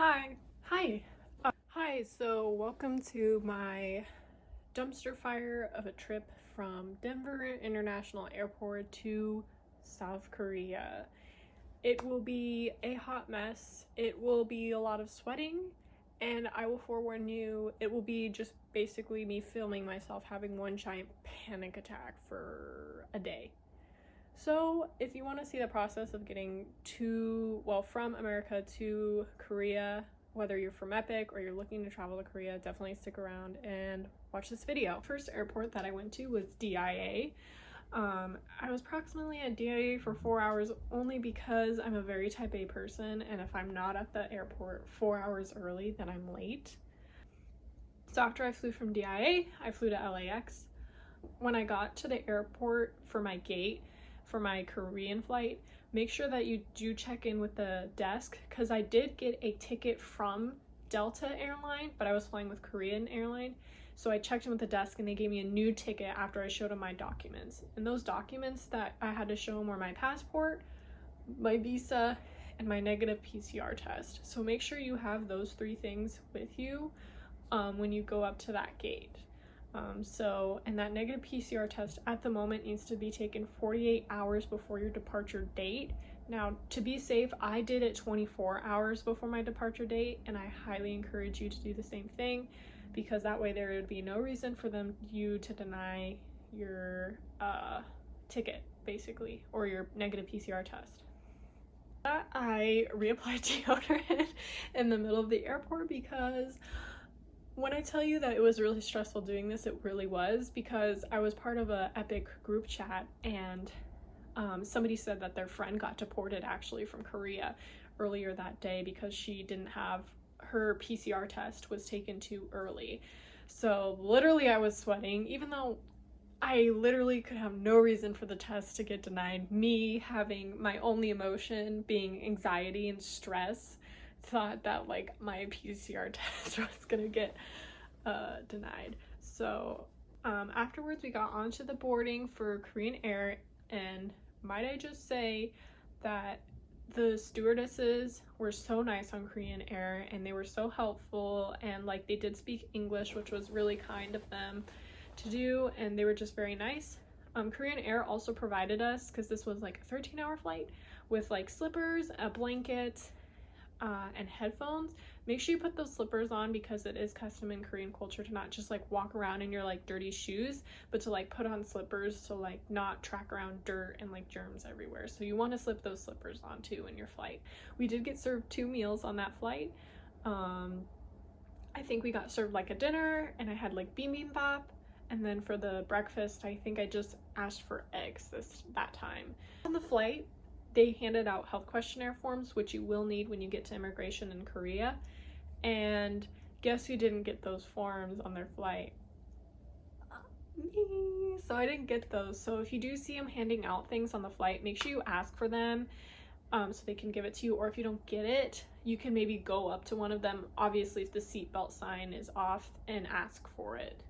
Hi. Hi, so welcome to my dumpster fire of a trip from Denver International Airport to South Korea. It will be a hot mess. It will be a lot of sweating, and I will forewarn you, it will be just basically me filming myself having one giant panic attack for a day. So if you want to see the process of getting from America to Korea, whether you're from EPIK or you're looking to travel to Korea, definitely stick around and watch this video. First airport that I went to was DIA. I was approximately at DIA for 4 hours only because I'm a very type A person, and if I'm not at the airport 4 hours early, then I'm late. So after I flew from DIA, I flew to LAX. When I got to the airport for my gate, for my Korean flight, make sure that you do check in with the desk, because I did get a ticket from Delta airline, but I was flying with Korean airline. So I checked in with the desk and they gave me a new ticket after I showed them my documents. And those documents that I had to show them were my passport, my visa, and my negative PCR test. So make sure you have those 3 things with you when you go up to that gate. And that negative PCR test at the moment needs to be taken 48 hours before your departure date. Now, to be safe, I did it 24 hours before my departure date, and I highly encourage you to do the same thing, because that way there would be no reason for you to deny your ticket, basically, or your negative PCR test. I reapplied deodorant in the middle of the airport, because when I tell you that it was really stressful doing this, it really was, because I was part of a EPIK group chat, and somebody said that their friend got deported actually from Korea earlier that day because she didn't have her PCR test was taken too early. So literally I was sweating, even though I literally could have no reason for the test to get denied. Me having my only emotion being anxiety and stress, thought that like my PCR test was gonna get denied. So afterwards we got onto the boarding for Korean Air, and might I just say that the stewardesses were so nice on Korean Air, and they were so helpful, and like they did speak English, which was really kind of them to do, and they were just very nice. Korean Air also provided us, because this was like a 13-hour flight, with like slippers, a blanket, and headphones. Make sure you put those slippers on, because it is custom in Korean culture to not just like walk around in your like dirty shoes, but to like put on slippers to like not track around dirt and like germs everywhere. So you want to slip those slippers on too in your flight. We did get served 2 meals on that flight. I think we got served like a dinner, and I had like bibimbap, and then for the breakfast I think I just asked for eggs that time. On the flight they handed out health questionnaire forms, which you will need when you get to immigration in Korea. And guess who didn't get those forms on their flight? Me. So I didn't get those. So if you do see them handing out things on the flight, make sure you ask for them so they can give it to you. Or if you don't get it, you can maybe go up to one of them, obviously if the seatbelt sign is off, and ask for it.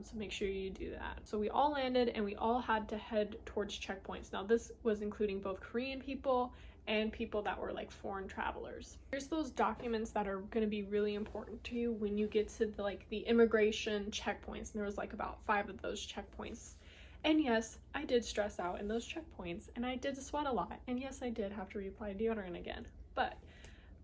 So make sure you do that. So we all landed, and we all had to head towards checkpoints. Now this was including both Korean people and people that were like foreign travelers. Here's those documents that are going to be really important to you when you get to the immigration checkpoints. And there was like about 5 of those checkpoints. And yes, I did stress out in those checkpoints, and I did sweat a lot. And yes, I did have to reapply deodorant again. But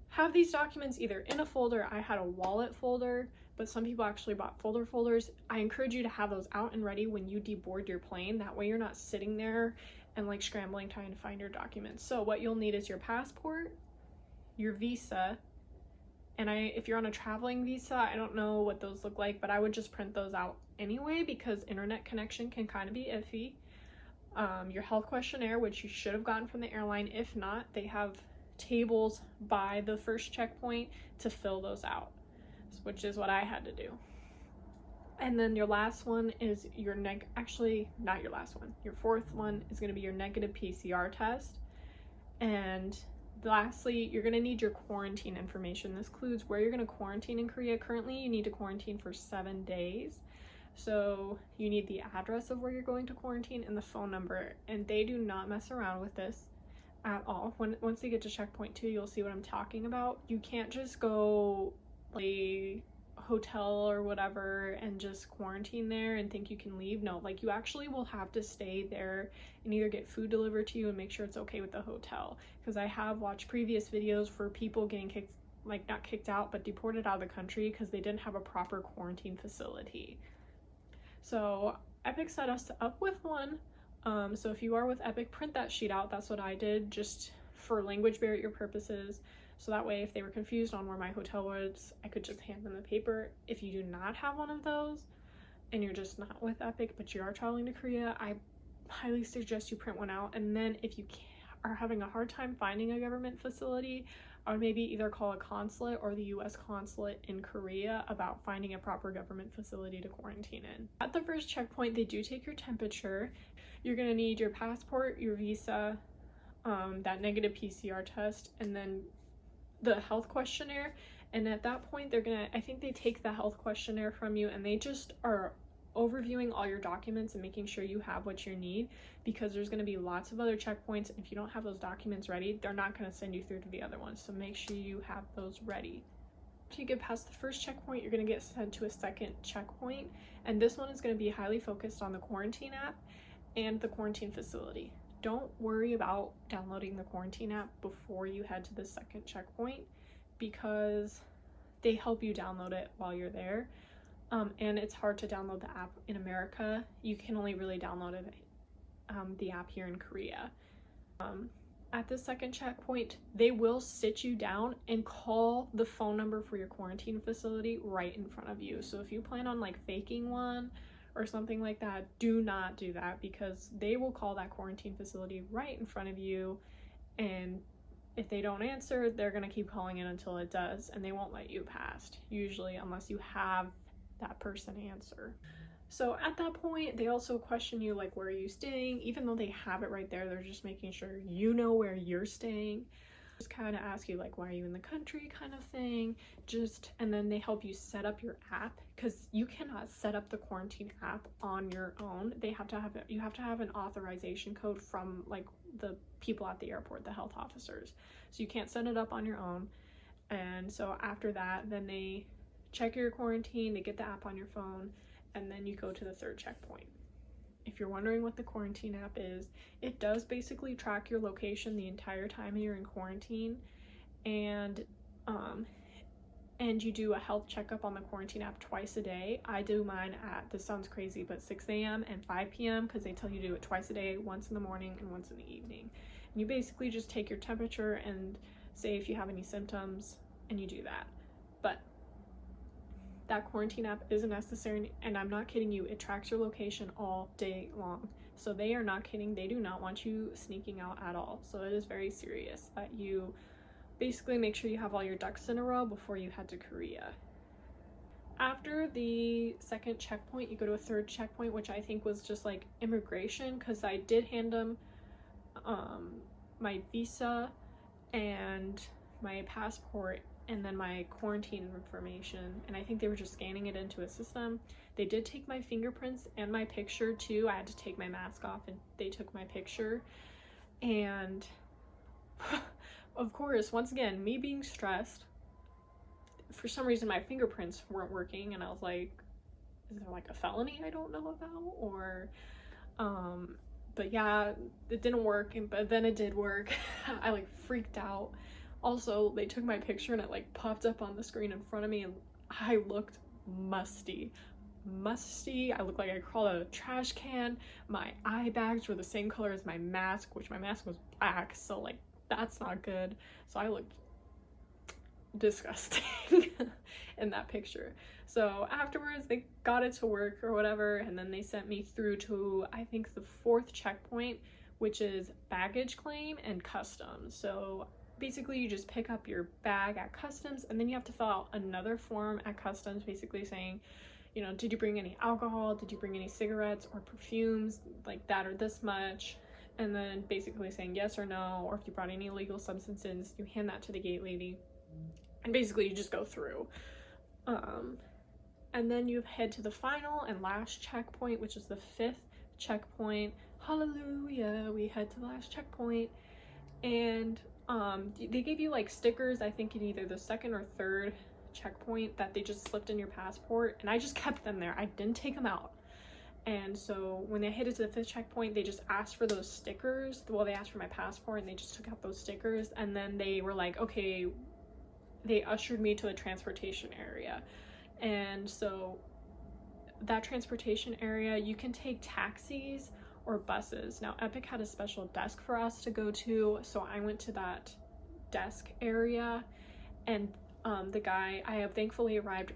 have these documents either in a folder. I had a wallet folder, but some people actually bought folders. I encourage you to have those out and ready when you deboard your plane. That way you're not sitting there and like scrambling trying to find your documents. So what you'll need is your passport, your visa, and if you're on a traveling visa, I don't know what those look like, but I would just print those out anyway, because internet connection can kind of be iffy. Your health questionnaire, which you should have gotten from the airline. If not, they have tables by the first checkpoint to fill those out, which is what I had to do. And then your last one is your actually not your last one, your 4th one is going to be your negative PCR test. And lastly, you're going to need your quarantine information. This includes where you're going to quarantine in Korea. Currently you need to quarantine for 7 days, so you need the address of where you're going to quarantine and the phone number, and they do not mess around with this. at all. Once you get to checkpoint 2, you'll see what I'm talking about. You can't just go like a hotel or whatever and just quarantine there and think you can leave. No, like you actually will have to stay there and either get food delivered to you and make sure it's okay with the hotel, because I have watched previous videos for people getting kicked, like not kicked out, but deported out of the country because they didn't have a proper quarantine facility. So EPIK set us up with one. So if you are with EPIK, print that sheet out. That's what I did, just for language barrier purposes. So that way, if they were confused on where my hotel was, I could just hand them the paper. If you do not have one of those and you're just not with EPIK, but you are traveling to Korea, I highly suggest you print one out. And then if you are having a hard time finding a government facility, I would maybe either call a consulate or the US consulate in Korea about finding a proper government facility to quarantine in. At the first checkpoint, they do take your temperature. You're gonna need your passport, your visa, that negative PCR test, and then the health questionnaire. And at that point, I think they take the health questionnaire from you and they just are overviewing all your documents and making sure you have what you need, because there's going to be lots of other checkpoints, and if you don't have those documents ready, they're not going to send you through to the other ones. So make sure you have those ready. After you get past the first checkpoint, you're going to get sent to a second checkpoint, and this one is going to be highly focused on the quarantine app and the quarantine facility. Don't worry about downloading the quarantine app before you head to the second checkpoint, because they help you download it while you're there. And it's hard to download the app in America. You can only really download it, the app here in Korea. At the second checkpoint, they will sit you down and call the phone number for your quarantine facility right in front of you. So if you plan on like faking one or something like that, do not do that, because they will call that quarantine facility right in front of you, and if they don't answer, they're gonna keep calling it until it does, and they won't let you pass, usually, unless you have that person answer. So at that point, they also question you, like, where are you staying? Even though they have it right there, they're just making sure you know where you're staying. Just kind of ask you, like, why are you in the country, kind of thing. And then they help you set up your app, because you cannot set up the quarantine app on your own. You have to have an authorization code from like the people at the airport, the health officers. So you can't set it up on your own. And so after that, then they check your quarantine, they get the app on your phone, and then you go to the third checkpoint. If you're wondering what the quarantine app is, it does basically track your location the entire time you're in quarantine, and you do a health checkup on the quarantine app twice a day. I do mine at, this sounds crazy, but 6 a.m. and 5 p.m. because they tell you to do it twice a day, once in the morning and once in the evening. And you basically just take your temperature and say if you have any symptoms, and you do that. But that quarantine app isn't necessary, and I'm not kidding you, it tracks your location all day long. So they are not kidding, they do not want you sneaking out at all. So it is very serious that you basically make sure you have all your ducks in a row before you head to Korea. After the second checkpoint, you go to a third checkpoint, which I think was just like immigration, because I did hand them my visa and my passport and then my quarantine information, and I think they were just scanning it into a system. They did take my fingerprints and my picture too. I had to take my mask off and they took my picture. And of course, once again, me being stressed, for some reason my fingerprints weren't working, and I was like, is there like a felony I don't know about? Or but yeah, it didn't work, but then it did work. I like freaked out. Also, they took my picture and it like popped up on the screen in front of me, and I looked musty. I looked like I crawled out of a trash can. My eye bags were the same color as my mask, which my mask was black, so like that's not good. So I looked disgusting in that picture. So afterwards, they got it to work or whatever, and then they sent me through to, I think, the fourth checkpoint, which is baggage claim and customs. So basically you just pick up your bag at customs, and then you have to fill out another form at customs, basically saying, you know, did you bring any alcohol, did you bring any cigarettes or perfumes like that or this much, and then basically saying yes or no, or if you brought any illegal substances, you hand that to the gate lady, and basically you just go through. And then you head to the final and last checkpoint, which is the fifth checkpoint. Hallelujah, we head to the last checkpoint, and they gave you like stickers, I think in either the second or third checkpoint, that they just slipped in your passport, and I just kept them there. I didn't take them out. And so when they hit it to the fifth checkpoint, they just asked for those stickers. Well, they asked for my passport, and they just took out those stickers, and then they were like, okay, they ushered me to a transportation area. And so that transportation area, you can take taxis or buses. Now, EPIK had a special desk for us to go to, so I went to that desk area, and the guy, I have thankfully arrived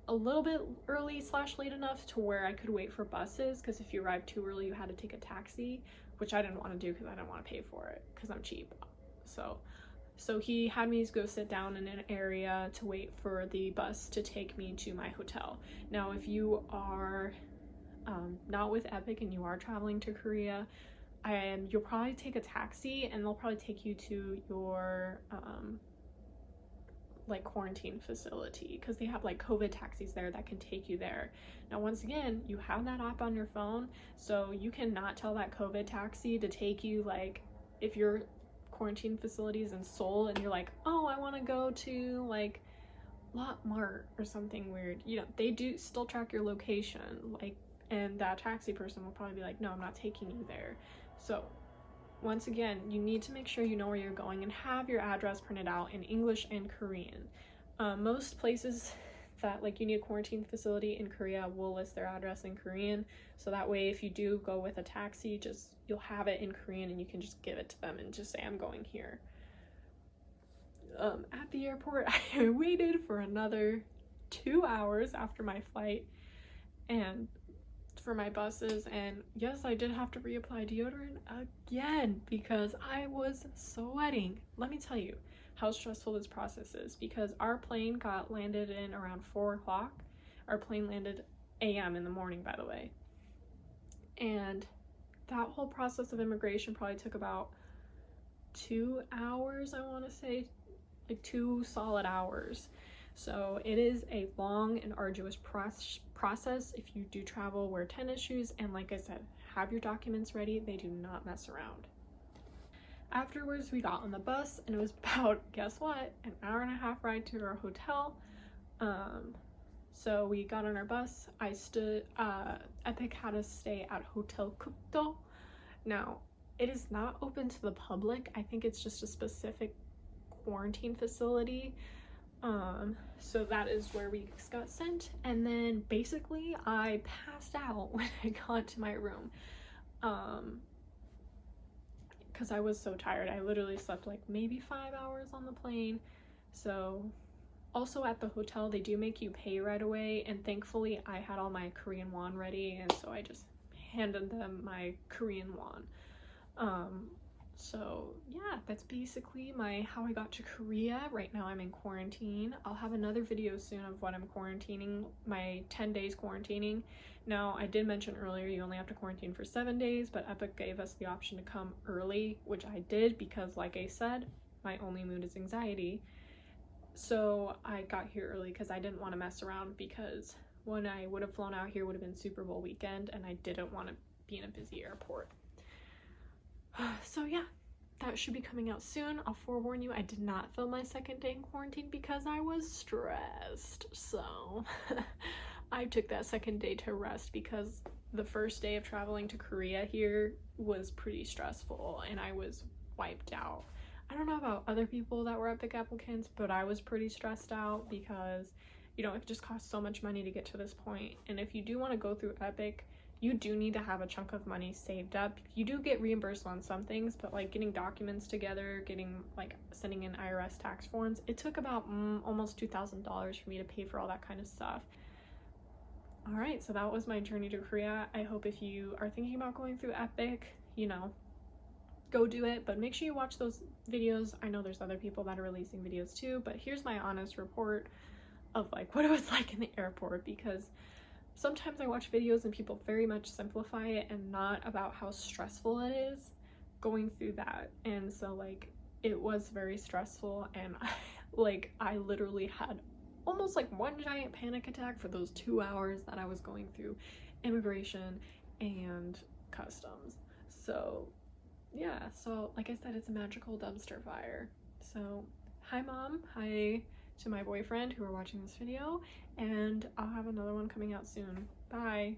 a little bit early / late enough to where I could wait for buses, because if you arrived too early, you had to take a taxi, which I didn't want to do because I didn't want to pay for it because I'm cheap. So he had me go sit down in an area to wait for the bus to take me to my hotel. Now, if you are not with EPIK and you are traveling to Korea, and you'll probably take a taxi, and they'll probably take you to your like quarantine facility, because they have like COVID taxis there that can take you there. Now, once again, you have that app on your phone, so you cannot tell that COVID taxi to take you, like, if your quarantine facilities in Seoul and you're like, oh, I want to go to like Lot Mart or something weird, you know, they do still track your location, like, and that taxi person will probably be like, no, I'm not taking you there. So once again, you need to make sure you know where you're going and have your address printed out in English and Korean. Most places that like you need a quarantine facility in Korea will list their address in Korean, so that way if you do go with a taxi, just you'll have it in Korean and you can just give it to them and just say, I'm going here. At the airport, I waited for another 2 hours after my flight and for my buses, and yes, I did have to reapply deodorant again because I was sweating. Let me tell you how stressful this process is, because our plane got landed in around 4 o'clock. Our plane landed a.m. in the morning, by the way, and that whole process of immigration probably took about 2 hours, I want to say, like 2 solid hours. So it is a long and arduous process. If you do travel, wear tennis shoes, and like I said, have your documents ready. They do not mess around. Afterwards, we got on the bus, and it was about, guess what, an hour and a half ride to our hotel. So we got on our bus. EPIK had us stay at Hotel Kukdo. Now, it is not open to the public. I think it's just a specific quarantine facility. So that is where we got sent, and then basically I passed out when I got to my room, because I was so tired. I literally slept like maybe 5 hours on the plane. So also at the hotel, they do make you pay right away, and thankfully I had all my Korean won ready, and so I just handed them my Korean won. So yeah, that's basically how I got to Korea. Right now I'm in quarantine. I'll have another video soon of what I'm quarantining, my 10 days quarantining. Now, I did mention earlier you only have to quarantine for 7 days, but EPIK gave us the option to come early, which I did because, like I said, my only mood is anxiety. So I got here early because I didn't want to mess around, because when I would have flown out here would have been Super Bowl weekend, and I didn't want to be in a busy airport. So yeah, that should be coming out soon. I'll forewarn you, I did not film my second day in quarantine because I was stressed. So I took that second day to rest, because the first day of traveling to Korea here was pretty stressful and I was wiped out. I don't know about other people that were EPIK applicants, but I was pretty stressed out because, you know, it just costs so much money to get to this point. And if you do want to go through EPIK, you do need to have a chunk of money saved up. You do get reimbursed on some things, but like getting documents together, sending in IRS tax forms, it took about almost $2,000 for me to pay for all that kind of stuff. All right, so that was my journey to Korea. I hope if you are thinking about going through EPIK, you know, go do it, but make sure you watch those videos. I know there's other people that are releasing videos too, but here's my honest report of like what it was like in the airport, because sometimes I watch videos and people very much simplify it and not about how stressful it is going through that. And so like it was very stressful, and I literally had almost like one giant panic attack for those 2 hours that I was going through immigration and customs. So yeah, so like I said, it's a magical dumpster fire. So hi mom, hi to my boyfriend who are watching this video, and I'll have another one coming out soon. Bye.